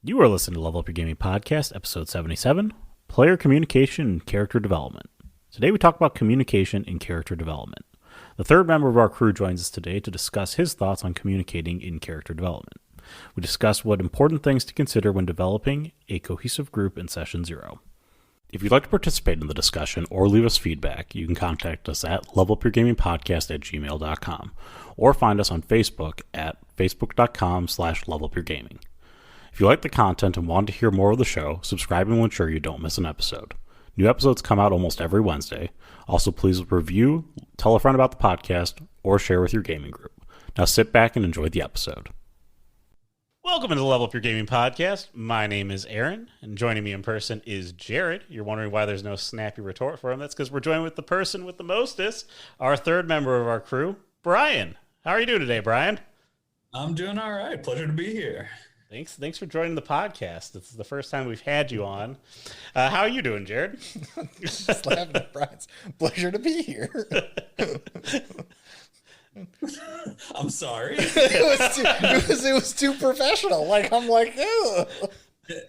You are listening to Level Up Your Gaming Podcast, episode 77, Player Communication and Character Development. Today we talk about communication and character development. The third member of our crew joins us today to discuss his thoughts on communicating in character development. We discuss what important things to consider when developing a cohesive group in Session 0. If you'd like to participate in the discussion or leave us feedback, you can contact us at levelupyourgamingpodcast@gmail.com or find us on Facebook at facebook.com/levelupyourgaming. If you like the content and want to hear more of the show, subscribing will ensure you don't miss an episode. New episodes come out almost every Wednesday. Also, please review, tell a friend about the podcast, or share with your gaming group. Now sit back and enjoy the episode. Welcome to the Level Up Your Gaming Podcast. My name is Aaron, and joining me in person is Jared. You're wondering why there's no snappy retort for him. That's because we're joined with the person with the mostest, our third member of our crew, Brian. How are you doing today, Brian? I'm doing all right. Pleasure to be here. Thanks for joining the podcast. This is the first time we've had you on. How are you doing, Jared? Just laughing at Brian's. Pleasure to be here. I'm sorry. It was too professional. I'm like, ew.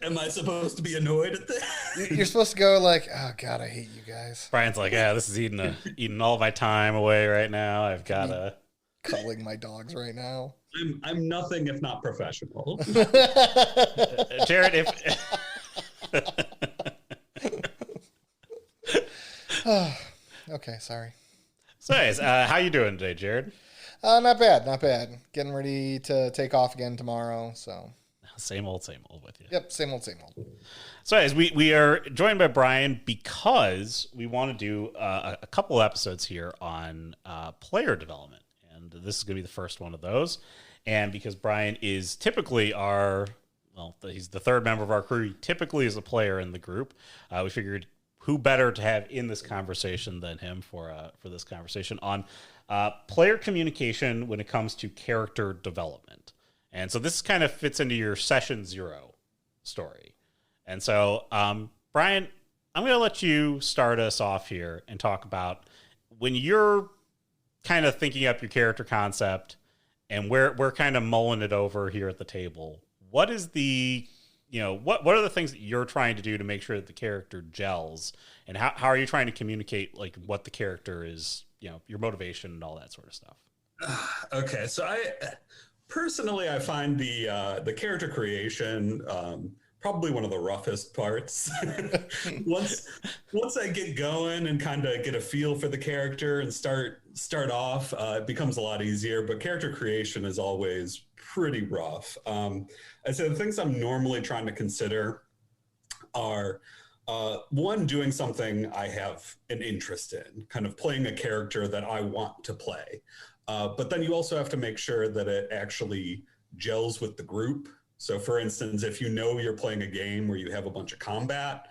Am I supposed to be annoyed at that? You're supposed to go like, oh God, I hate you guys. Brian's like, yeah, this is eating all my time away right now. I've got to cuddling my dogs right now. I'm nothing if not professional. Jared, if Okay, sorry. so, anyways, how you doing today, Jared? Not bad. Getting ready to take off again tomorrow. So Same old with you. yep, same old. So, as we are joined by Brian because we want to do a couple episodes here on player development, and this is going to be the first one of those. And because Brian is typically he's the third member of our crew. He typically is a player in the group. We figured who better to have in this conversation than him for this conversation on player communication when it comes to character development. And so this kind of fits into your Session 0 story. And so, Brian, I'm going to let you start us off here and talk about when you're kind of thinking up your character concept and we're kind of mulling it over here at the table. What is what are the things that you're trying to do to make sure that the character gels, and how are you trying to communicate like what the character is, your motivation and all that sort of stuff? Okay, so I find the character creation probably one of the roughest parts. once I get going and kind of get a feel for the character and start off, it becomes a lot easier. But character creation is always pretty rough. I'd say the things I'm normally trying to consider are one, doing something I have an interest in, kind of playing a character that I want to play. But then you also have to make sure that it actually gels with the group. So for instance, if you're playing a game where you have a bunch of combat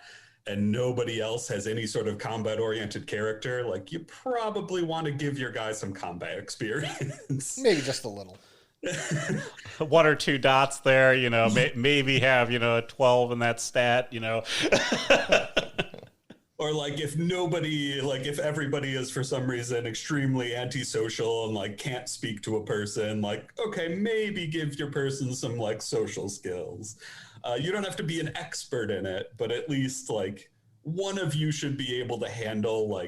and nobody else has any sort of combat-oriented character, like you probably want to give your guys some combat experience. Maybe just a little. One or two dots there, maybe have, a 12 in that stat, Or if everybody is for some reason extremely antisocial and can't speak to a person, okay, maybe give your person some social skills. You don't have to be an expert in it, but at least one of you should be able to handle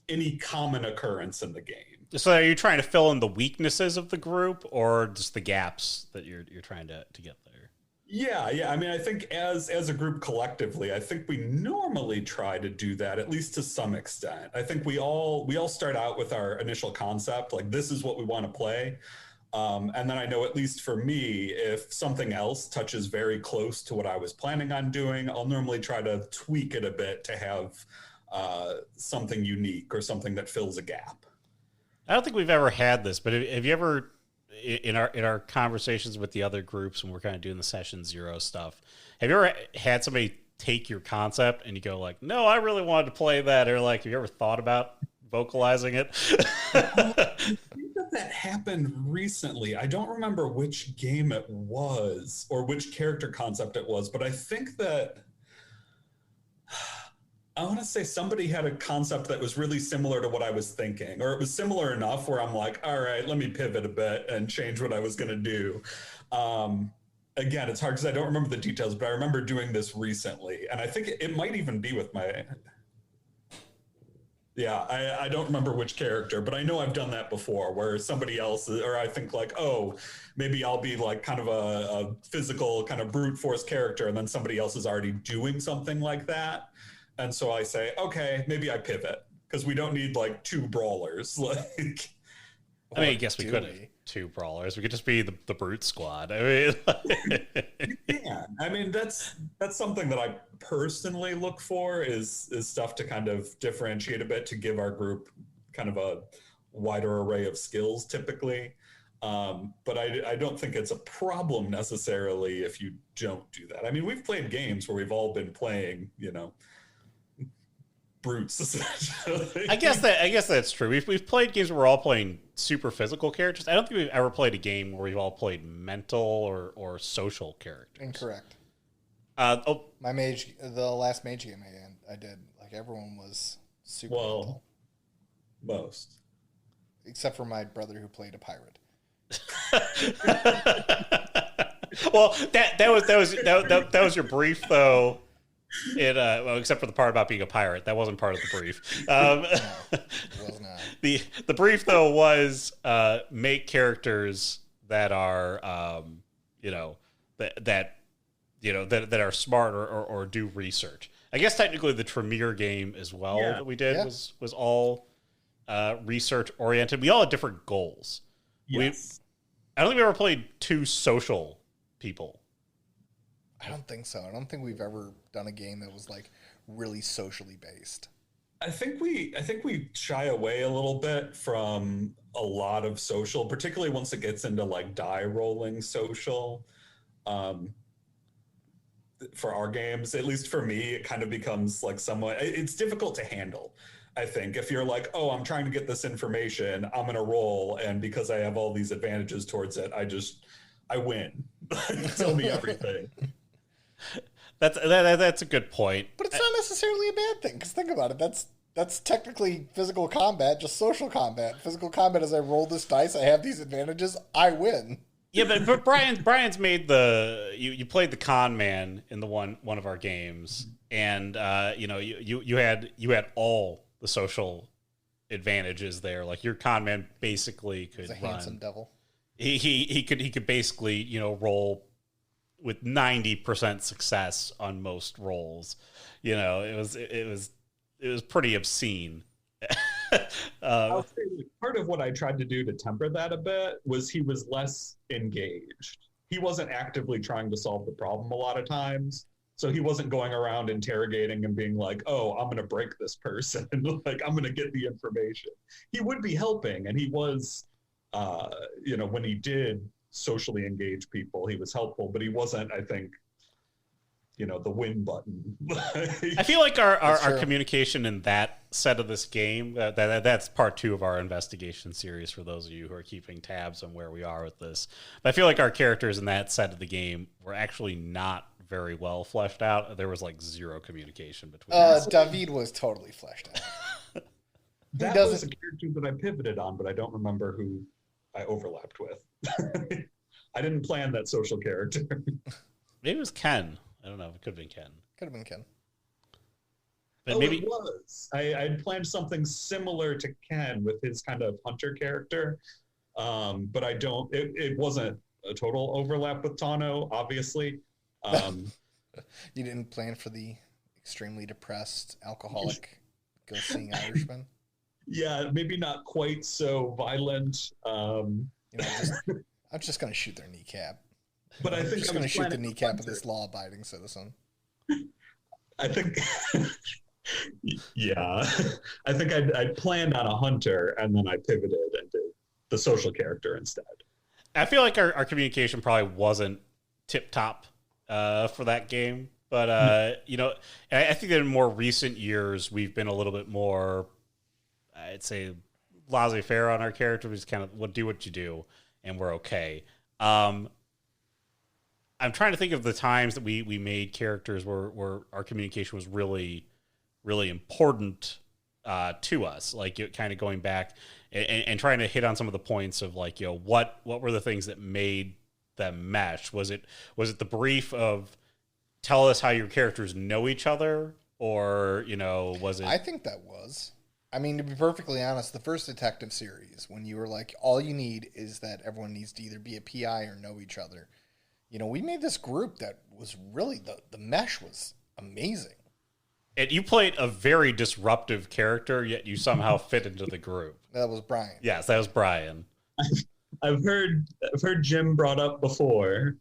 any common occurrence in the game. So are you trying to fill in the weaknesses of the group or just the gaps that you're trying to get there? Yeah. I mean, I think as a group collectively, I think we normally try to do that, at least to some extent. I think we all start out with our initial concept, this is what we want to play. And then I know, at least for me, if something else touches very close to what I was planning on doing, I'll normally try to tweak it a bit to have something unique or something that fills a gap. I don't think we've ever had this, but have you ever, in our conversations with the other groups when we're kind of doing the Session 0 stuff, have you ever had somebody take your concept and you go no, I really wanted to play that, or have you ever thought about vocalizing it? I think that happened recently. I don't remember which game it was or which character concept it was, but I think that I want to say somebody had a concept that was really similar to what I was thinking, or it was similar enough where I'm all right, let me pivot a bit and change what I was going to do. again, it's hard because I don't remember the details, but I remember doing this recently, and I think it might even be with my. Yeah, I don't remember which character, but I know I've done that before where somebody else, or I think like, oh, maybe I'll be like kind of a physical kind of brute force character, and then somebody else is already doing something like that. And so I say, okay, maybe I pivot because we don't need like two brawlers. Like, I mean, I guess we could have two brawlers. We could just be the brute squad. I mean, yeah. I mean, that's something that I personally look for is stuff to kind of differentiate a bit to give our group kind of a wider array of skills typically. But I don't think it's a problem necessarily if you don't do that. I mean, we've played games where we've all been playing, brutes essentially. I guess that's true. We've played games where we're all playing super physical characters. I don't think we've ever played a game where we've all played mental or social characters. Incorrect. The last mage game I did, like everyone was super mental. Most. Except for my brother who played a pirate. Well, that was your brief though. Except for the part about being a pirate, that wasn't part of the brief. No, it was not. The brief though was make characters that are that are smart or do research. I guess technically the Tremere game as well that we did was all research oriented. We all had different goals. Yes. I don't think we ever played two social people. I don't think so. I don't think we've ever done a game that was like really socially based. I think we shy away a little bit from a lot of social, particularly once it gets into like die rolling social. For our games, at least for me, it kind of becomes like somewhat. It's difficult to handle. I think if you're like, oh, I'm trying to get this information, I'm gonna roll, and because I have all these advantages towards it, I win. Tell me everything. That's a good point. But it's not necessarily a bad thing, because think about it. That's technically physical combat, just social combat. Physical combat is I roll this dice, I have these advantages, I win. Yeah, but Brian's made you played the con man in the one of our games, and you had all the social advantages there. Like your con man basically could run. Handsome devil. He could basically roll with 90% success on most rolls. It was pretty obscene. I'll say part of what I tried to do to temper that a bit was he was less engaged. He wasn't actively trying to solve the problem a lot of times. So he wasn't going around interrogating and being like, oh, I'm going to break this person. Like, I'm going to get the information. He would be helping. And he was, when he did socially engage people, he was helpful, but he wasn't, I think, the win button. I feel like our communication in that set of this game, that's part 2 of our investigation series for those of you who are keeping tabs on where we are with this. But I feel like our characters in that set of the game were actually not very well fleshed out. There was like zero communication between us. David was totally fleshed out. That was a character that I pivoted on, but I don't remember who I overlapped with. I didn't plan that social character. Maybe it was Ken. I don't know. It could have been Ken. Could have been Ken. But maybe it was. I'd planned something similar to Ken with his kind of hunter character. But I don't. It wasn't a total overlap with Tano, obviously. You didn't plan for the extremely depressed alcoholic ghost-seeing Irishman? Yeah, maybe not quite so violent. I'm just going to shoot their kneecap. But I think I'm just going to shoot the kneecap of this law-abiding citizen. I think, yeah. I think I planned on a hunter, and then I pivoted and did the social character instead. I feel like our communication probably wasn't tip-top for that game. But, I think that in more recent years, we've been a little bit more, I'd say, laissez-faire on our character. We just kind of do what you do, and we're okay. I'm trying to think of the times that we made characters where our communication was really, really important to us. Like kind of going back and trying to hit on some of the points of like, what were the things that made them mesh? Was it the brief of tell us how your characters know each other, or was it? I think that was. I mean, to be perfectly honest, the first detective series, when you were like, all you need is that everyone needs to either be a PI or know each other. We made this group that was really the mesh was amazing. And you played a very disruptive character, yet you somehow fit into the group. That was Brian. Yes, that was Brian. I've heard Jim brought up before.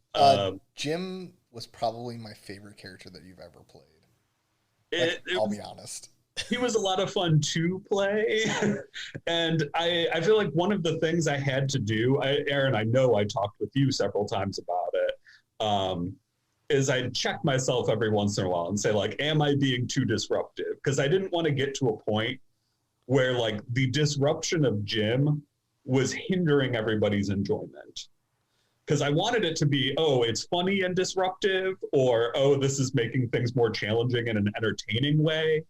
Jim was probably my favorite character that you've ever played. I'll be honest. He was a lot of fun to play. And I feel like one of the things I had to do, Aaron, I know I talked with you several times about it, is I'd check myself every once in a while and say, like, am I being too disruptive? Because I didn't want to get to a point where, like, the disruption of Jim was hindering everybody's enjoyment. Because I wanted it to be, oh, it's funny and disruptive, or, oh, this is making things more challenging in an entertaining way.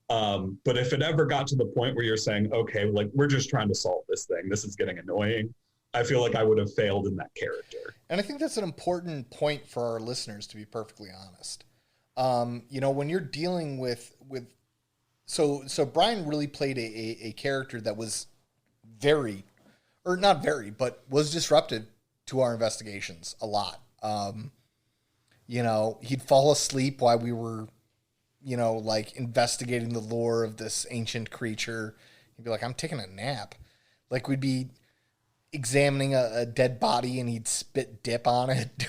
But if it ever got to the point where you're saying, okay, like, we're just trying to solve this thing, this is getting annoying, I feel like I would have failed in that character. And I think that's an important point for our listeners, to be perfectly honest. When you're dealing with so Brian really played a character that was but was disruptive to our investigations a lot. He'd fall asleep while we were, like, investigating the lore of this ancient creature. He'd be like, I'm taking a nap. Like, we'd be examining a dead body and he'd spit dip on it.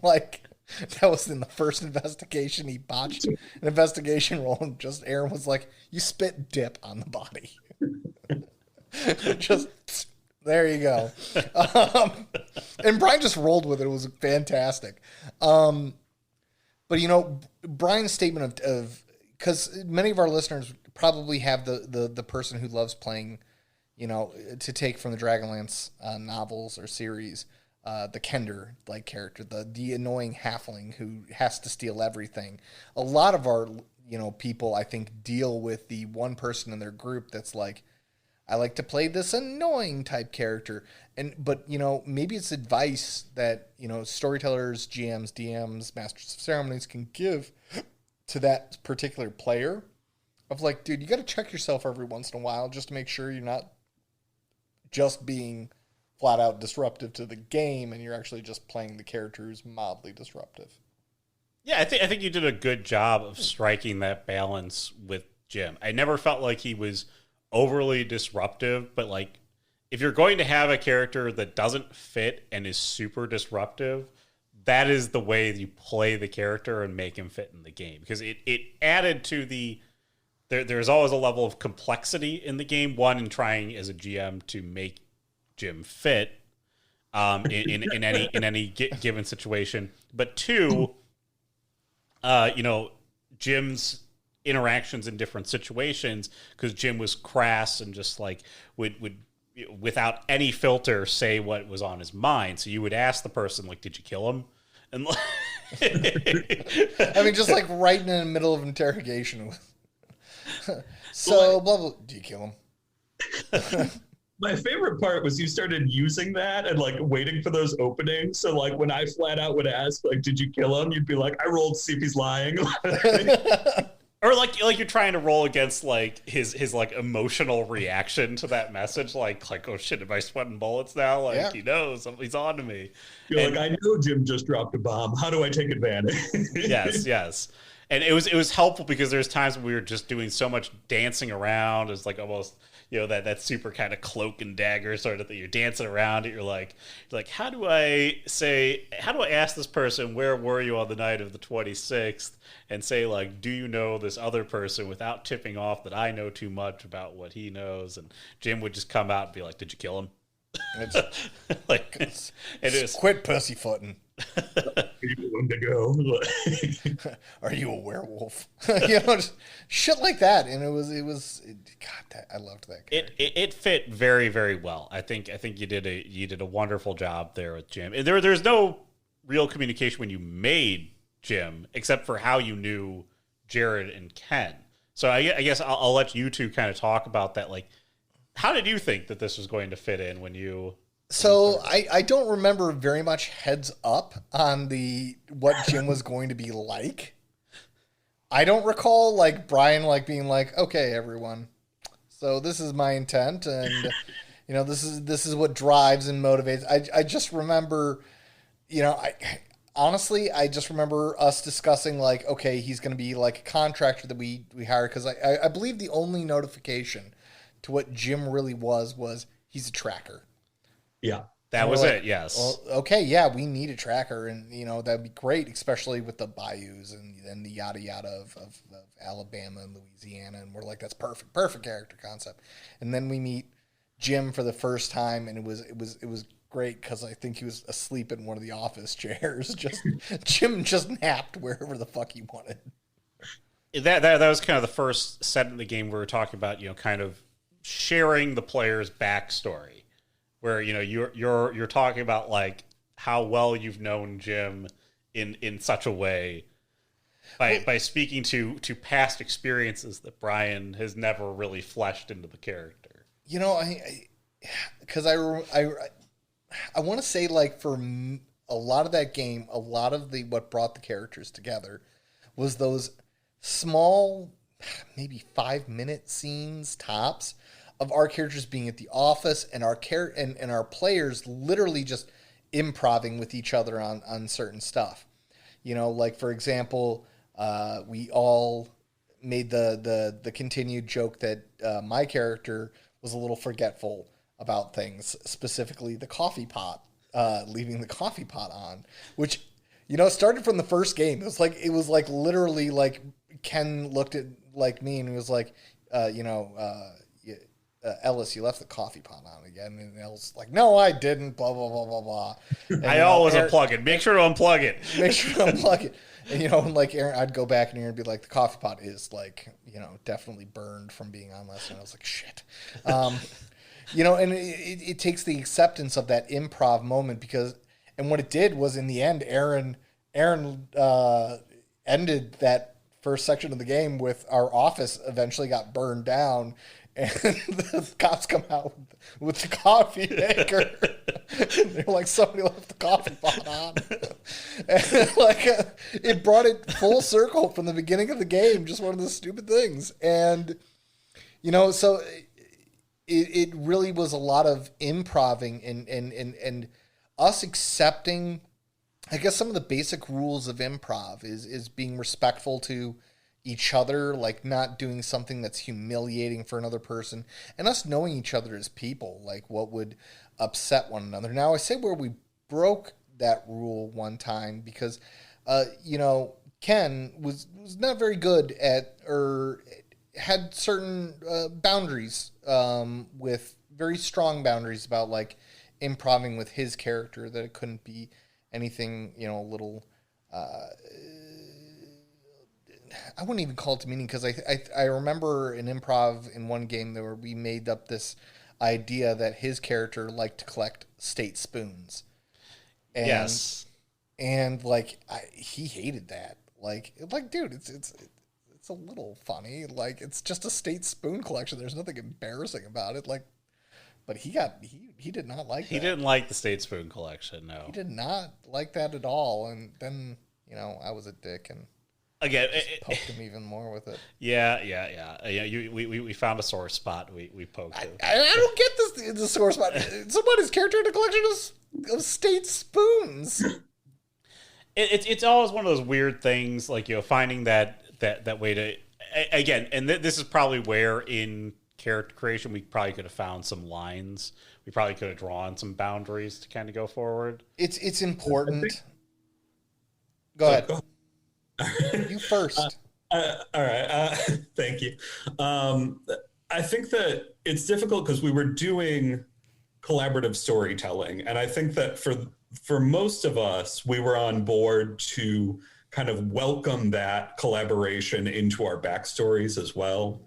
Like, that was in the first investigation. He botched an investigation roll and just Aaron was like, you spit dip on the body. Just there you go. And Brian just rolled with it. It was fantastic. But Brian's statement of because many of our listeners probably have the person who loves playing, to take from the Dragonlance novels or series, the Kender like character, the annoying halfling who has to steal everything. A lot of our people, I think, deal with the one person in their group that's like, I like to play this annoying type character. But maybe it's advice that, storytellers, GMs, DMs, masters of ceremonies can give to that particular player of like, dude, you got to check yourself every once in a while just to make sure you're not just being flat out disruptive to the game and you're actually just playing the character who's mildly disruptive. Yeah, I think you did a good job of striking that balance with Jim. I never felt like he was overly disruptive, but like if you're going to have a character that doesn't fit and is super disruptive, that is the way you play the character and make him fit in the game, because it added to there's always a level of complexity in the game, one, in trying as a GM to make Jim fit in any given situation, but two, Jim's interactions in different situations, because Jim was crass and just like would without any filter say what was on his mind. So you would ask the person, like, did you kill him? And I mean, just like right in the middle of interrogation. So blah blah, do you kill him? My favorite part was you started using that and like waiting for those openings. So like when I flat out would ask, like, did you kill him? You'd be like, I rolled to see if he's lying. Or like you're trying to roll against like his like emotional reaction to that message, like oh shit, am I sweating bullets now? Like, yeah. He knows something's on to me. You're like, I know Jim just dropped a bomb. How do I take advantage? Yes. And it was helpful because there's times when we were just doing so much dancing around. It's like almost, that super kind of cloak and dagger sort of thing. You're dancing around it. You're like, how do I ask this person, where were you on the night of the 26th? And say, like, do you know this other person, without tipping off that I know too much about what he knows? And Jim would just come out and be like, did you kill him? Quit pussyfooting. Are you willing to go? Are you a werewolf? Just shit like that. And it was God, I loved that character. It fit very, very well. I think you did a wonderful job there with Jim. And there's no real communication when you made Jim, except for how you knew Jared and Ken. So I guess I'll let you two kind of talk about that. Like, how did you think that this was going to fit in when you So I don't remember very much heads up on what Jim was going to be like. I don't recall like Brian like being like, okay, everyone, so this is my intent, and this is what drives and motivates. I just remember, I honestly I just remember us discussing like, okay, he's going to be like a contractor that we hire, because I believe the only notification to what Jim really was he's a tracker. Yeah. That was it, yes. Well, okay, yeah, we need a tracker, and that'd be great, especially with the bayous and the yada yada of Alabama and Louisiana, and we're like, that's perfect character concept. And then we meet Jim for the first time, and it was great because I think he was asleep in one of the office chairs. Jim just napped wherever the fuck he wanted. That was kind of the first set in the game where we were talking about, kind of sharing the player's backstory. Where you're talking about like how well you've known Jim in such a way by speaking to past experiences that Brian has never really fleshed into the character. Because I want to say like for a lot of that game, a lot of what brought the characters together was those small, maybe 5-minute scenes tops of our characters being at the office and our players literally just improvising with each other on certain stuff. Like for example, we all made the continued joke that my character was a little forgetful about things, specifically the coffee pot, leaving the coffee pot on, which started from the first game. It was like literally like Ken looked at like me and he was like, Ellis, you left the coffee pot on again. And Ellis like, no, I didn't, blah, blah, blah, blah, blah. And, I always unplug it. Make sure to unplug it. Make sure to unplug it. And, like Aaron, I'd go back and Aaron would be like, the coffee pot is like, definitely burned from being on last night. I was like, shit. And it takes the acceptance of that improv moment and what it did was in the end, Aaron ended that first section of the game with our office eventually got burned down. And the cops come out with the coffee maker. They're like, somebody left the coffee pot on. And it brought it full circle from the beginning of the game. Just one of the stupid things. And, so it really was a lot of improving and us accepting, I guess, some of the basic rules of improv is being respectful to each other, like not doing something that's humiliating for another person, and us knowing each other as people, like what would upset one another. Now, I say where we broke that rule one time because, Ken was not very good at, or had certain boundaries, with very strong boundaries about like improving with his character, that it couldn't be anything, a little, I wouldn't even call it demeaning, because I remember an improv in one game where we made up this idea that his character liked to collect state spoons. And, yes. And like he hated that. Like dude, it's a little funny. Like it's just a state spoon collection. There's nothing embarrassing about it. Like, but he did not like that. He didn't like the state spoon collection. No, he did not like that at all. And then I was a dick and. Again, poked him even more with it. Yeah. We found a sore spot. We poked him. I don't get the sore spot. Somebody's character in a collection of state spoons. It's always one of those weird things, like finding that way to again. And this is probably where in character creation we probably could have found some lines. We probably could have drawn some boundaries to kind of go forward. It's important. Go ahead. You first. All right. Thank you. I think that it's difficult because we were doing collaborative storytelling. And I think that for most of us, we were on board to kind of welcome that collaboration into our backstories as well.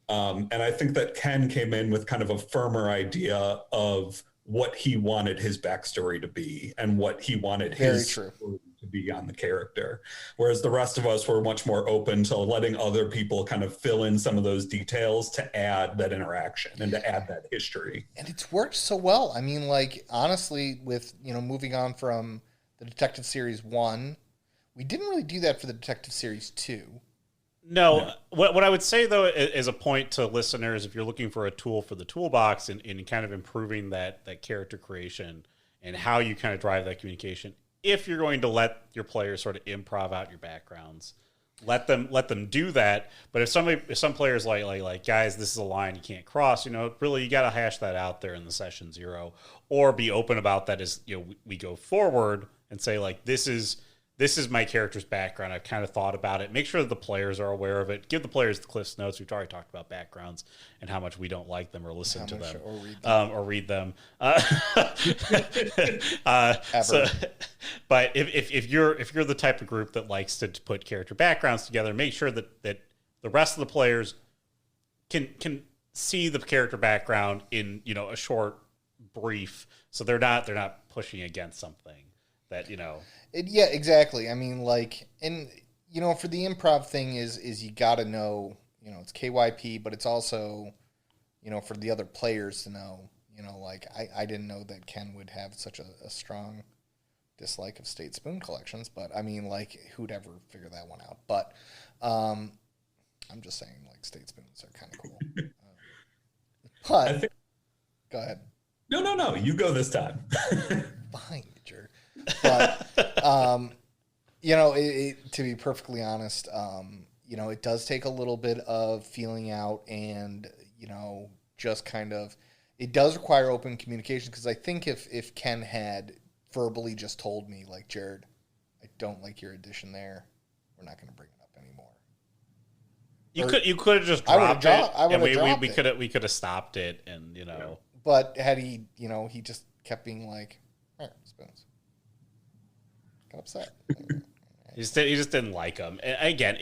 And I think that Ken came in with kind of a firmer idea of what he wanted his backstory to be and what he wanted his story to be on the character. Whereas the rest of us were much more open to letting other people kind of fill in some of those details to add that interaction and to add that history. And it's worked so well. I mean, like, honestly, with, moving on from the Detective Series 1, we didn't really do that for the Detective Series 2. No. What I would say, though, as a point to listeners, if you're looking for a tool for the toolbox in kind of improving that character creation and how you kind of drive that communication, if you're going to let your players sort of improv out your backgrounds, let them do that. But if some players like guys, this is a line you can't cross, really you got to hash that out there in the session 0, or be open about that as we go forward and say, like, this is my character's background. I've kind of thought about it. Make sure that the players are aware of it. Give the players the Cliff's Notes. We've already talked about backgrounds and how much we don't like them or listen to them or read them. But if you're the type of group that likes to put character backgrounds together, make sure that the rest of the players can see the character background in a short brief, so they're not pushing against something that Yeah, exactly. I mean, like, and for the improv thing is you got to know, it's KYP, but it's also, for the other players to know, like I didn't know that Ken would have such a strong dislike of State Spoon collections, but I mean, like, who'd ever figure that one out? But I'm just saying, like, State Spoons are kind of cool. But go ahead. No, you go this time. Fine, jerk. But to be perfectly honest, it does take a little bit of feeling out, and just kind of, it does require open communication, because I think if Ken had verbally just told me, like, Jared, I don't like your addition there, we're not going to bring it up anymore. You could have just dropped it, and we could have stopped it, and But had he he just kept being like, Spoons. Got upset. He just didn't like him. And again,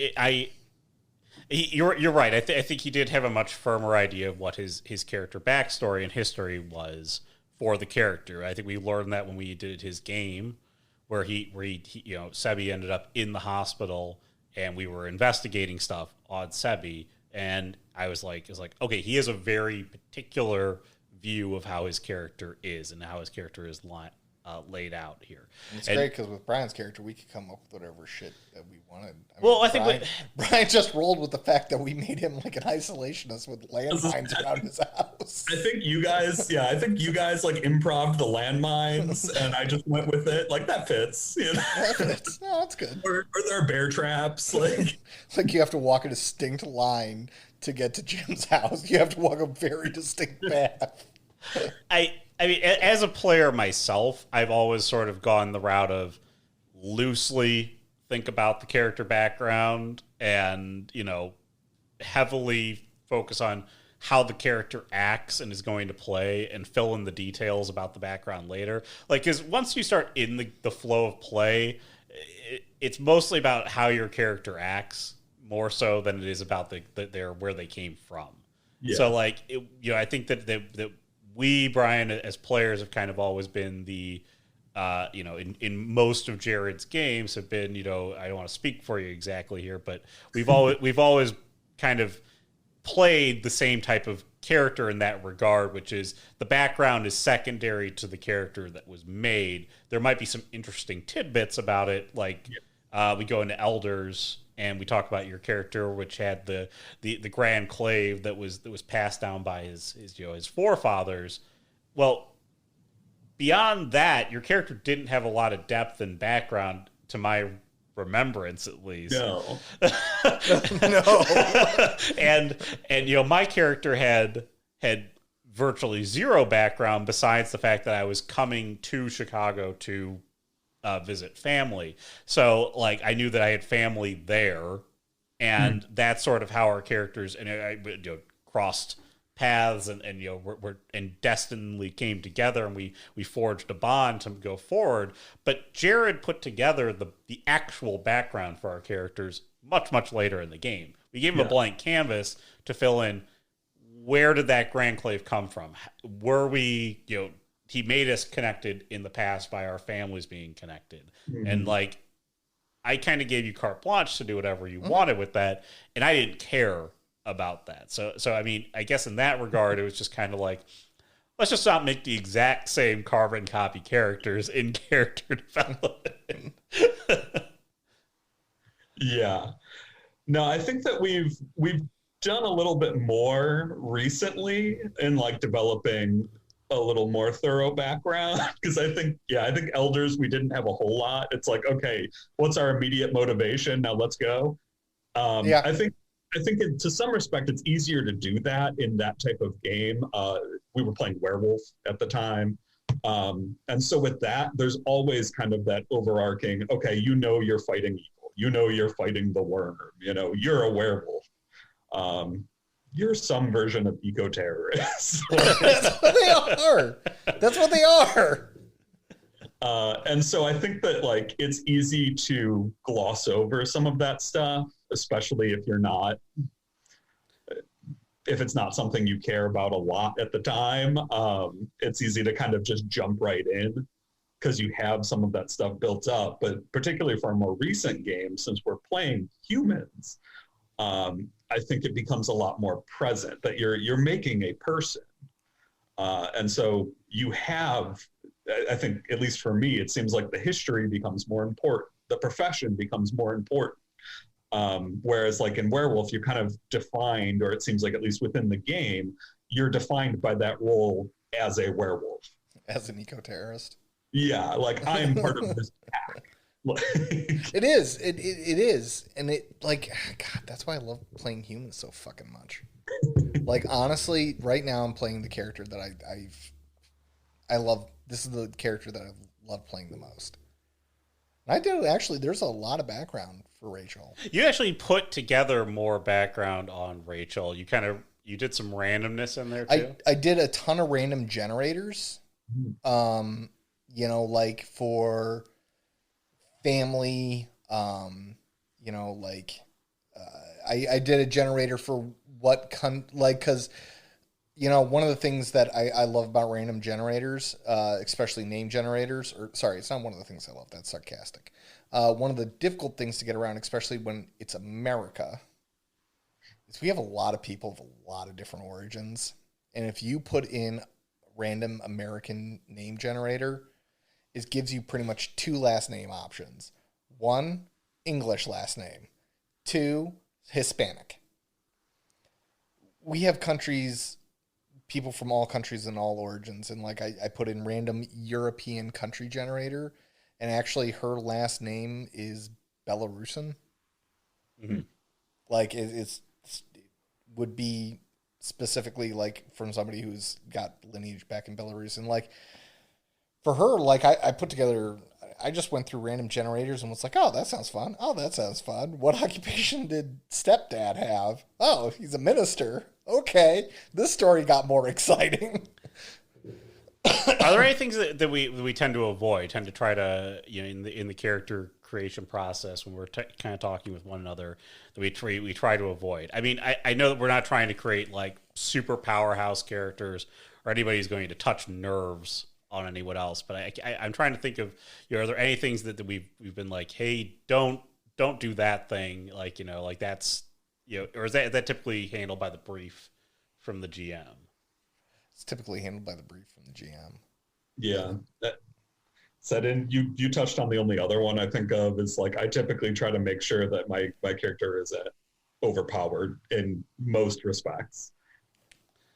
you're right. I think he did have a much firmer idea of what his character backstory and history was for the character. I think we learned that when we did his game, where he Sebi ended up in the hospital, and we were investigating stuff on Sebi, and I was like, okay, he has a very particular view of how his character is and how his character is laid out here. And it's great because with Brian's character, we could come up with whatever shit that we wanted. I think Brian just rolled with the fact that we made him like an isolationist with landmines around his house. I think you guys like improv the landmines, and I just went with it. Like, that fits. That fits. No, that's good. Or there are bear traps. Like you have to walk a distinct line to get to Jim's house. You have to walk a very distinct path. I mean, as a player myself, I've always sort of gone the route of loosely think about the character background and, heavily focus on how the character acts and is going to play, and fill in the details about the background later. Like, because once you start in the flow of play, it's mostly about how your character acts more so than it is about where they came from. Yeah. So, like, I think that we, Brian, as players, have kind of always been the, in most of Jared's games have been, I don't want to speak for you exactly here, but we've always kind of played the same type of character in that regard, which is the background is secondary to the character that was made. There might be some interesting tidbits about it, like we go into Elders and we talk about your character, which had the Grand Clave that was passed down by his forefathers. Well, beyond that, your character didn't have a lot of depth and background, to my remembrance, at least. No. No. and my character had virtually zero background besides the fact that I was coming to Chicago to visit family. So, like, I knew that I had family there, and that's sort of how our characters crossed paths and we're destinedly came together, and we forged a bond to go forward. But Jared put together the actual background for our characters much later in the game. We gave him a blank canvas to fill in, where did that Grand Clave come from? Were we, he made us connected in the past by our families being connected. Mm-hmm. And, like, I kind of gave you carte blanche to do whatever you wanted with that, and I didn't care about that. So I mean, I guess in that regard, it was just kind of like, let's just not make the exact same carbon copy characters in character development. Yeah. No, I think that we've done a little bit more recently in like developing a little more thorough background because I think elders we didn't have a whole lot. It's like, okay, what's our immediate motivation? Now let's go. Yeah. I think to some respect it's easier to do that in that type of game. We were playing werewolf at the time. And so with that, there's always kind of that overarching, okay, you're fighting evil. You're fighting the worm. You're a werewolf. You're some version of eco-terrorists. That's what they are. That's what they are. And so I think that like it's easy to gloss over some of that stuff, especially if it's not something you care about a lot at the time. It's easy to kind of just jump right in because you have some of that stuff built up. But particularly for a more recent game, since we're playing humans, I think it becomes a lot more present that you're making a person. And so you have, I think, at least for me, it seems like the history becomes more important. The profession becomes more important. Whereas like in Werewolf, you're kind of defined, or it seems like at least within the game, you're defined by that role as a werewolf. As an eco-terrorist. Yeah, like I'm part of this pack. It is. It is. And it, like, God, that's why I love playing humans so fucking much. Like, honestly, right now I'm playing the character that I love. This is the character that I love playing the most. And I do, actually, there's a lot of background for Rachel. You actually put together more background on Rachel. You did some randomness in there, too? I did a ton of random generators. Like for family, I did a generator for because one of the things that I love about random generators, especially name generators, it's not one of the things I love, that's sarcastic. One of the difficult things to get around, especially when it's America, is we have a lot of people of a lot of different origins. And if you put in random American name generator, it gives you pretty much 2 last name options. 1, English last name. 2, Hispanic. We have people from all countries and all origins, and like I put in random European country generator, and actually her last name is Belarusian. Mm-hmm. Like it would be specifically like from somebody who's got lineage back in Belarus, and like for her, like I put together, I just went through random generators and was like, oh, that sounds fun. Oh, that sounds fun. What occupation did stepdad have? Oh, he's a minister. Okay, this story got more exciting. Are there any things that we tend to avoid, tend to try to, in the character creation process when we're kind of talking with one another, that we try to avoid? I mean, I know that we're not trying to create like super powerhouse characters or anybody who's going to touch nerves on anyone else, but I'm trying to think of, are there any things that we've been like, hey, don't do that thing, like, like that's, or is that typically handled by the brief from the GM? It's typically handled by the brief from the GM. Yeah. You touched on the only other one I think of is like, I typically try to make sure that my character is overpowered in most respects.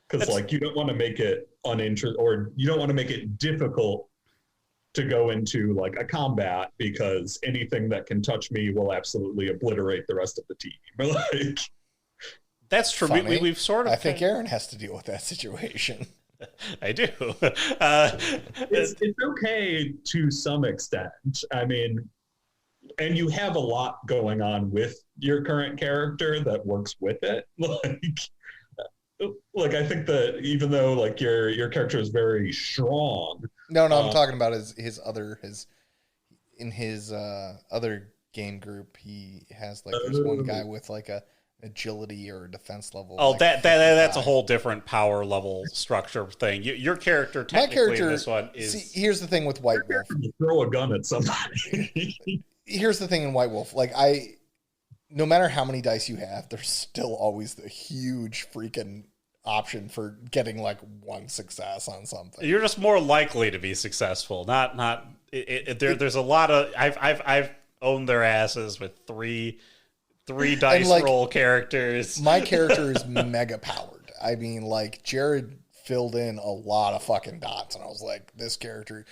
Because like you don't want to make it uninteresting, or you don't want to make it difficult to go into like a combat, because anything that can touch me will absolutely obliterate the rest of the team. Like, that's true. We've sort of. I think Aaron has to deal with that situation. I do. It's okay to some extent. I mean, and you have a lot going on with your current character that works with it. Like I think that even though like your character is very strong. No, I'm talking about his other game group. He has like there's one guy with like a agility or a defense level. Oh, like that's a whole different power level structure thing. Your character, technically, in this one is. See, here's the thing with White Wolf. Throw a gun at somebody. here's the thing in White Wolf. Like, no matter how many dice you have, there's still always the huge freaking option for getting like one success on something. You're just more likely to be successful. There's a lot of I've owned their asses with three dice like, roll characters. My character is mega powered. I mean, like Jared filled in a lot of fucking dots, and I was like, this character,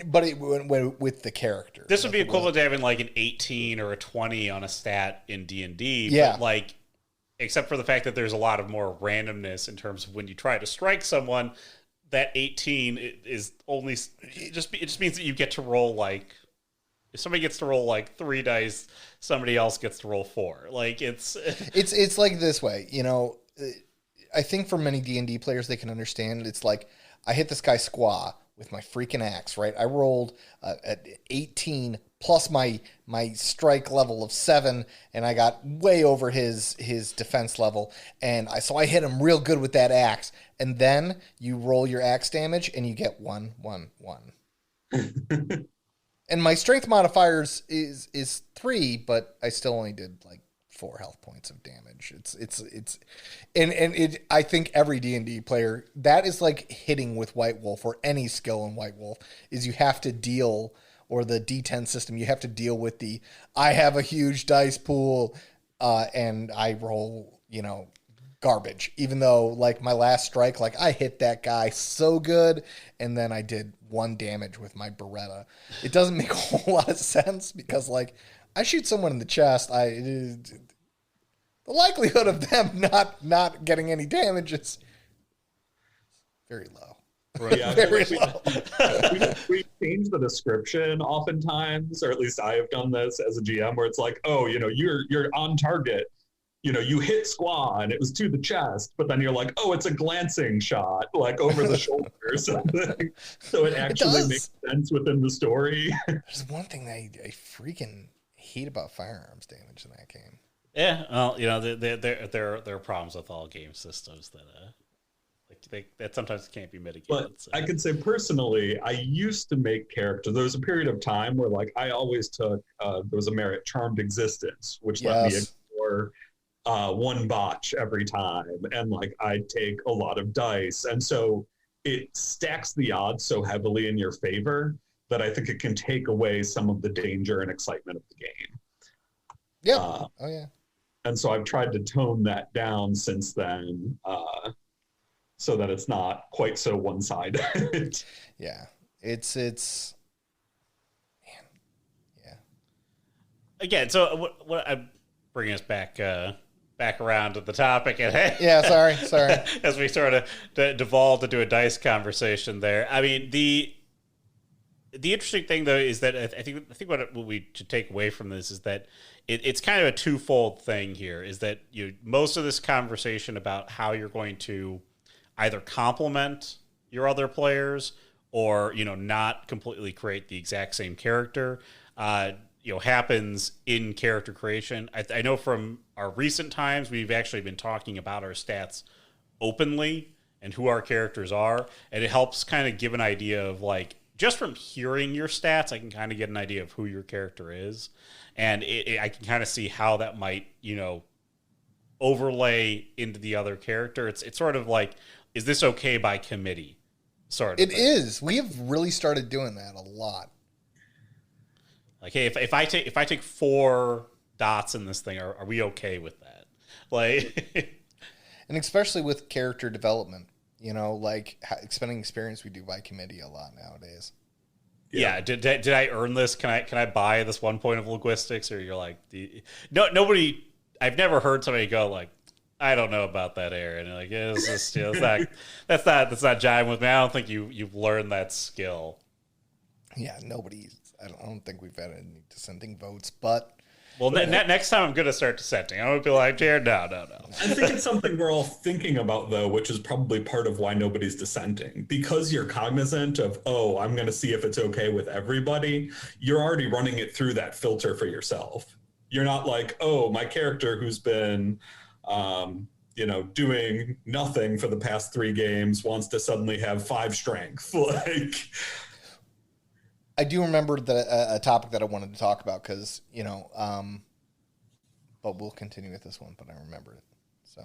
but it went with the character. This would be equivalent to having like an 18 or a 20 on a stat in D&D. Yeah, but like, except for the fact that there's a lot of more randomness in terms of when you try to strike someone. That 18 is only it just means that you get to roll like, if somebody gets to roll like 3 dice, somebody else gets to roll 4. Like it's like this way, you know. I think for many D&D players, they can understand. It's like, I hit this guy Squaw with my freaking axe, right? I rolled at 18 plus my strike level of 7, and I got way over his defense level. And so I hit him real good with that axe. And then you roll your axe damage, and you get 1, 1, 1. And my strength modifiers is 3, but I still only did like 4 health points of damage. I think every D&D player, that is like hitting with White Wolf, or any skill in White Wolf, is you have to deal, or the D10 system, you have to deal with I have a huge dice pool, and I roll, garbage. Even though like my last strike, like I hit that guy so good, and then I did 1 damage with my Beretta. It doesn't make a whole lot of sense, because like, I shoot someone in the chest, the likelihood of them not getting any damage is very low. Right. Yeah, very low. We change the description oftentimes, or at least I have done this as a GM, where it's like, oh, you're on target. You hit Squaw and it was to the chest, but then you're like, oh, it's a glancing shot, like over the shoulder or something. So it actually makes sense within the story. There's one thing that I freaking hate about firearms damage in that game. Yeah, well, there are problems with all game systems that sometimes can't be mitigated. But so. I could say personally, I used to make characters. There was a period of time where like I always took there was a merit charmed existence, which let me ignore 1 botch every time, and like I take a lot of dice, and so it stacks the odds so heavily in your favor that I think it can take away some of the danger and excitement of the game. Yeah. Oh yeah. And so I've tried to tone that down since then, so that it's not quite so one-sided. Yeah. It's man. Yeah. Again, so what I'm bringing us back around to the topic at hand. Yeah, sorry. As we sort of devolved into a dice conversation there. I mean, the interesting thing, though, is that I think what we should take away from this is that it's kind of a twofold thing here, is that most of this conversation about how you're going to either complement your other players or, not completely create the exact same character, happens in character creation. I know from our recent times, we've actually been talking about our stats openly and who our characters are, and it helps kind of give an idea of like, just from hearing your stats, I can kind of get an idea of who your character is. And I can kind of see how that might, overlay into the other character. It's sort of like, is this okay by committee? Sort of. It is. We have really started doing that a lot. Like, hey, if I take 4 dots in this thing, are we okay with that? Like, and especially with character development, like spending experience, we do by committee a lot nowadays. Yeah. Did I earn this? Can I buy this 1 point of linguistics? Or you're like, nobody. I've never heard somebody go like, I don't know about that, Aaron. And like, yeah, it's just, that's not jiving with me. I don't think you've learned that skill. Yeah, I don't think we've had any dissenting votes, but. Well, next time I'm going to start dissenting. I'm going to be like, Jared, no. I think it's something we're all thinking about, though, which is probably part of why nobody's dissenting. Because you're cognizant of, I'm going to see if it's okay with everybody, you're already running it through that filter for yourself. You're not like, my character who's been, doing nothing for the past 3 games wants to suddenly have 5 strength. Like... I do remember a topic that I wanted to talk about because, but we'll continue with this one, but I remember it. So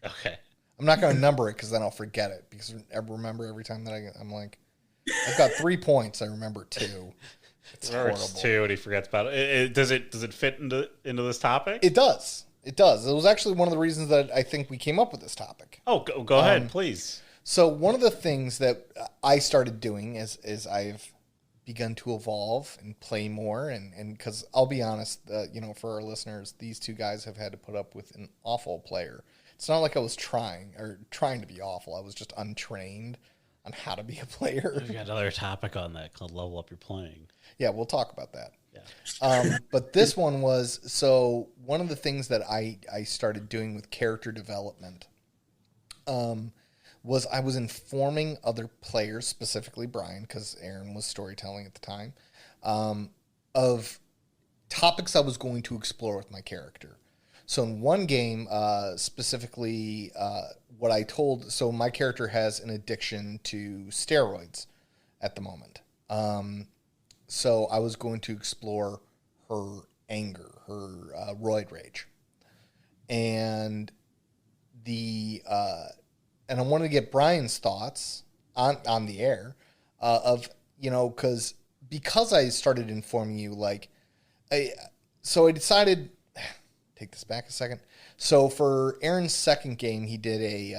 Okay. I'm not going to number it because then I'll forget it because I remember every time that I'm like, I've got 3 points. I remember 2. It's horrible. 2 and he forgets about it. Does it fit into this topic? It does. It does. It was actually one of the reasons that I think we came up with this topic. Oh, go ahead, please. So one of the things that I started doing is I've begun to evolve and play more, and because I'll be honest, for our listeners, these 2 guys have had to put up with an awful player. It's not like I was trying to be awful. I was just untrained on how to be a player. We've got another topic on that called Level Up Your Playing. Yeah, we'll talk about that. Yeah. But this one was, so one of the things that I started doing with character development was I was informing other players, specifically Brian, because Aaron was storytelling at the time, of topics I was going to explore with my character. So in one game, specifically, what I told, so my character has an addiction to steroids at the moment. So I was going to explore her anger, her roid rage, and and I wanted to get Brian's thoughts on the air of because I started informing you so I decided. Take this back a second. So for Aaron's second game, he did a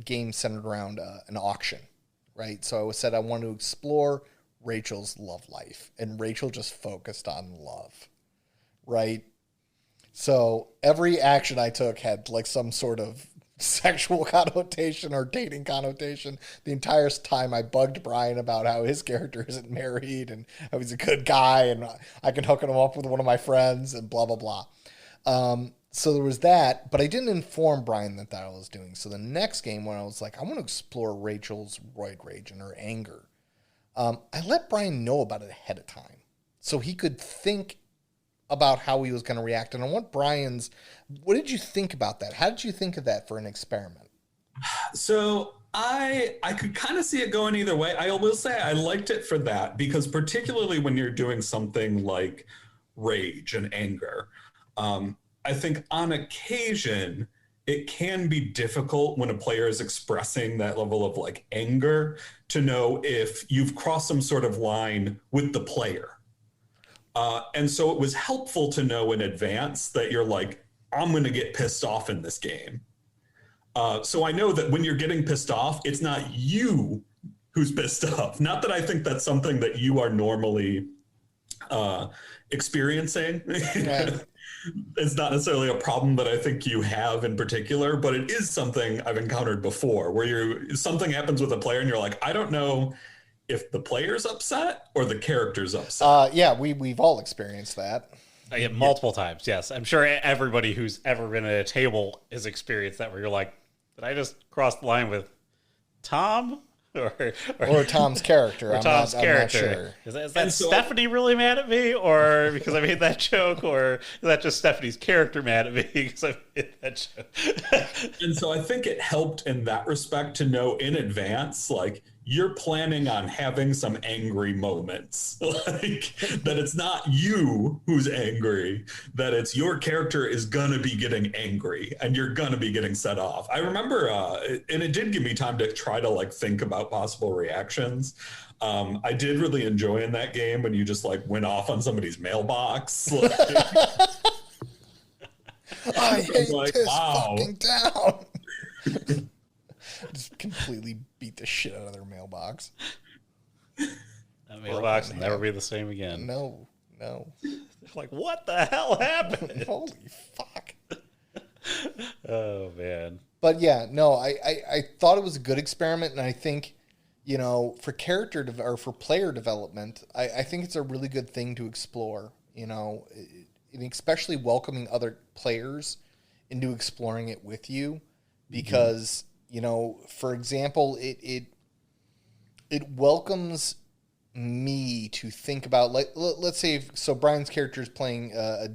game centered around an auction, right? So I said I want to explore Rachel's love life, and Rachel just focused on love, right? So every action I took had like some sort of sexual connotation or dating connotation. The entire time I bugged Brian about how his character isn't married and how he's a good guy and I can hook him up with one of my friends and blah, blah, blah. So there was that, but I didn't inform Brian that I was doing. So the next game when I was like, I want to explore Rachel's roid rage and her anger, I let Brian know about it ahead of time so he could think about how he was going to react. And I want what did you think about that? How did you think of that for an experiment? So I could kind of see it going either way. I will say I liked it for that because particularly when you're doing something like rage and anger, I think on occasion it can be difficult when a player is expressing that level of like anger to know if you've crossed some sort of line with the player. And so it was helpful to know in advance that you're like, I'm going to get pissed off in this game. So I know that when you're getting pissed off, it's not you who's pissed off. Not that I think that's something that you are normally experiencing. Yeah. It's not necessarily a problem that I think you have in particular, but it is something I've encountered before where something happens with a player and you're like, I don't know if the player's upset or the character's upset. Yeah, we've all experienced that. I get multiple times, yes. I'm sure everybody who's ever been at a table has experienced that where you're like, did I just cross the line with Tom? Or Tom's character. Or Tom's character. Is that Stephanie really mad at me? Or because I made that joke? Or is that just Stephanie's character mad at me because I made that joke? And so I think it helped in that respect to know in advance, like, you're planning on having some angry moments, like that it's not you who's angry, that it's your character is going to be getting angry and you're going to be getting set off. I remember, and it did give me time to try to like think about possible reactions. I did really enjoy in that game when you just like went off on somebody's mailbox. Like, I hate like, this fucking town. Just completely beat the shit out of their mailbox. That mailbox will never be the same again. No. They're like, what the hell happened? Holy fuck. Oh, man. But yeah, no, I thought it was a good experiment, and I think, for character or for player development, I think it's a really good thing to explore, and especially welcoming other players into exploring it with you, because for example, it welcomes me to think about, like, let's say, so Brian's character is playing a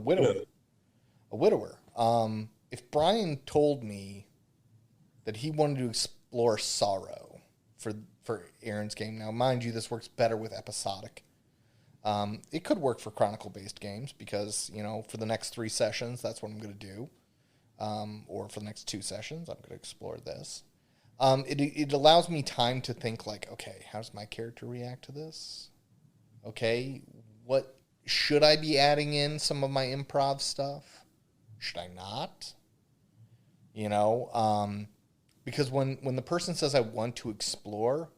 widower. If Brian told me that he wanted to explore sorrow for for Aaron's game. Now, mind you, this works better with episodic. It could work for chronicle-based games because, for the next 3 sessions, that's what I'm going to do. Or for the next 2 sessions, I'm going to explore this. It allows me time to think like, okay, how does my character react to this? Okay, what should I be adding in some of my improv stuff? Should I not? Because when the person says I want to explore,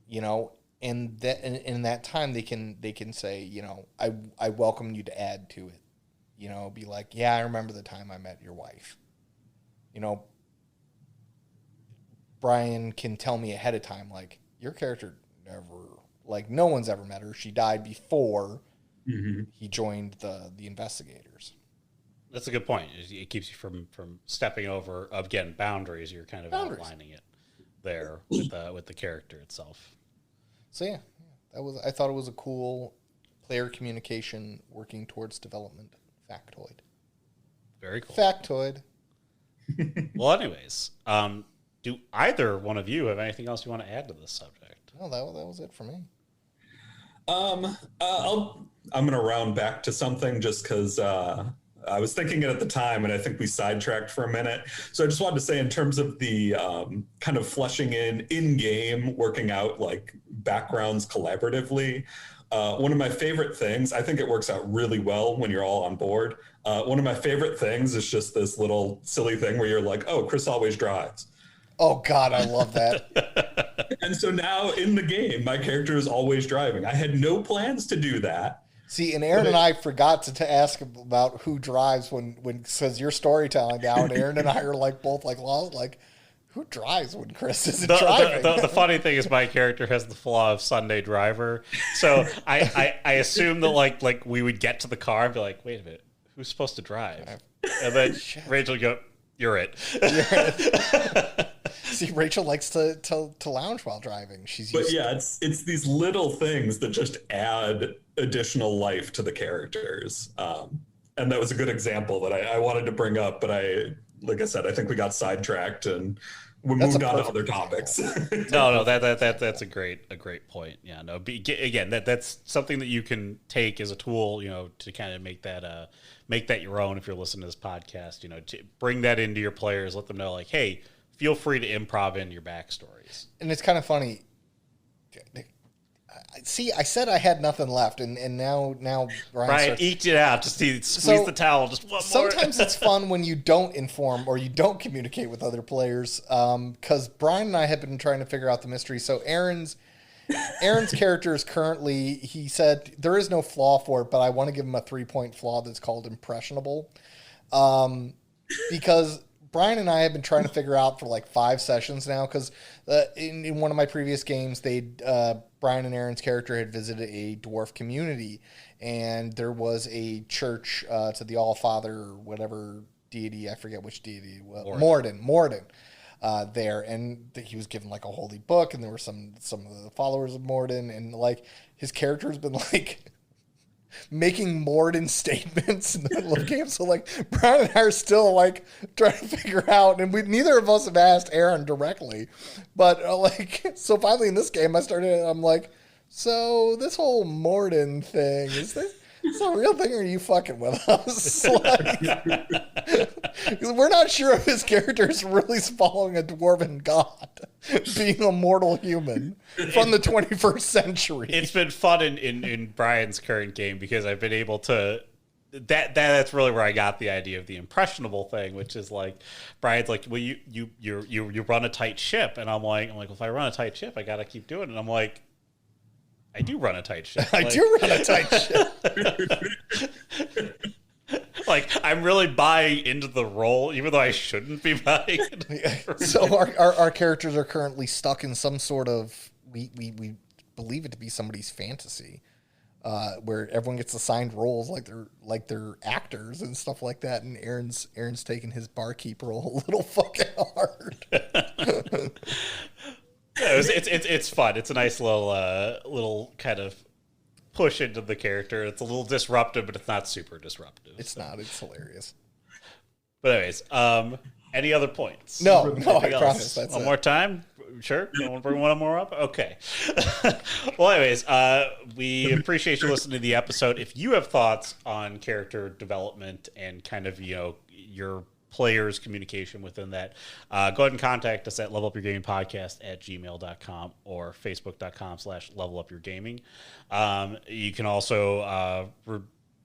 and that in that time they can say, I welcome you to add to it. Be like, yeah, I remember the time I met your wife. Brian can tell me ahead of time, like, your character never, like, no one's ever met her. She died before he joined the investigators. That's a good point. It keeps you from stepping over, again, boundaries. You're kind of outlining it there with the character itself. So yeah, I thought it was a cool player communication working towards development factoid. Very cool. Factoid. Well, anyways, do either one of you have anything else you want to add to this subject? No, that was it for me. I'm going to round back to something just because I was thinking it at the time, and I think we sidetracked for a minute. So I just wanted to say, in terms of the kind of fleshing in-game, working out like backgrounds collaboratively, one of my favorite things, I think it works out really well when you're all on board. One of my favorite things is just this little silly thing where you're like, oh, Chris always drives. Oh, God, I love that. And so now in the game, my character is always driving. I had no plans to do that. See, and Aaron and I forgot to ask about who drives when says you're storytelling now, and Aaron and I are like both like lost, like, who drives when Chris isn't driving? The funny thing is my character has the flaw of Sunday driver, so I assume that like we would get to the car and be like, wait a minute, who's supposed to drive? And then Rachel would go, you're it. See, Rachel likes to lounge while driving. It's these little things that just add additional life to the characters. And that was a good example that I wanted to bring up, but like I said, I think we got sidetracked and we moved on to other topics. No, that's a great point. Yeah, no, again, that's something that you can take as a tool, to kind of make that your own. If you're listening to this podcast, to bring that into your players, let them know like, hey, feel free to improv in your backstories. And it's kind of funny. See, I said I had nothing left, and now Brian eked it out. Just squeeze the towel. Just one more. Sometimes it's fun when you don't inform or you don't communicate with other players. Because Brian and I have been trying to figure out the mystery. So Aaron's character is currently, he said there is no flaw for it, but I want to give him a 3-point flaw that's called impressionable. Because Brian and I have been trying to figure out for like 5 sessions now, because in one of my previous games, Brian and Aaron's character had visited a dwarf community, and there was a church to the All-Father or whatever deity, I forget which deity it was, Morden, there, and he was given like a holy book, and there were some of the followers of Morden, and like his character has been like making Morden statements in the middle of games. So like Brian and I are still like trying to figure out, and neither of us have asked Aaron directly, but so finally in this game I'm like, so this whole Morden thing, is this a real thing, or are you fucking with us? We're not sure if his character is really following a dwarven god, being a mortal human from the 21st century. It's been fun in Brian's current game because I've been able to. That's really where I got the idea of the impressionable thing, which is like Brian's like, well, you run a tight ship, and I'm like, well, if I run a tight ship, I gotta keep doing it. And I'm like, I do run a tight ship. I do run a tight ship. Like, I'm really buying into the role, even though I shouldn't be buying into So our characters are currently stuck in some sort of, we believe it to be somebody's fantasy, where everyone gets assigned roles like they're actors and stuff like that. And Aaron's taking his barkeep role a little fucking hard. Yeah, it's fun. It's a nice little kind of push into the character. It's a little disruptive, but it's not super disruptive. It's not. It's hilarious. But anyways, any other points? No, I promise. That's One more time. Sure. You want to bring one more up? Okay. Well, anyways, we appreciate you listening to the episode. If you have thoughts on character development and kind of, your players' communication within that, go ahead and contact us at levelupyourgamingpodcast@gmail.com or facebook.com/levelupyourgaming. You can also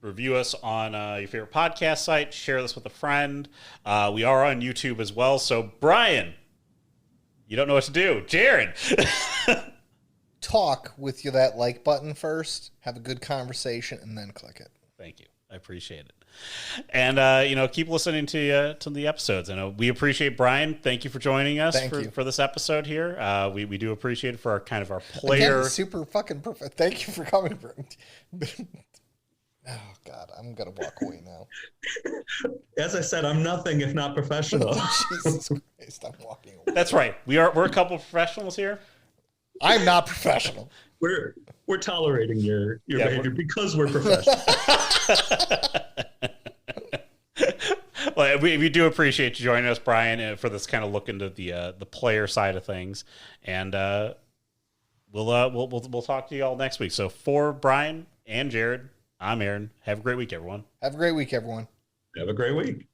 review us on your favorite podcast site. Share this with a friend. We are on YouTube as well. So, Brian, you don't know what to do. Jared. Talk with that like button first. Have a good conversation and then click it. Thank you. I appreciate it. And, keep listening to the episodes. I know we appreciate Brian. Thank you for joining us for this episode here. We do appreciate it for our player. Again, super fucking perfect. Thank you for coming. Oh, God, I'm going to walk away now. As I said, I'm nothing if not professional. Oh, Jesus Christ, I'm walking away. That's right. We're a couple of professionals here. I'm not professional. We're tolerating your behavior because we're professional. Well, we do appreciate you joining us, Brian, for this kind of look into the player side of things. And we'll talk to you all next week. So for Brian and Jared, I'm Aaron. Have a great week, everyone. Have a great week, everyone. Have a great week.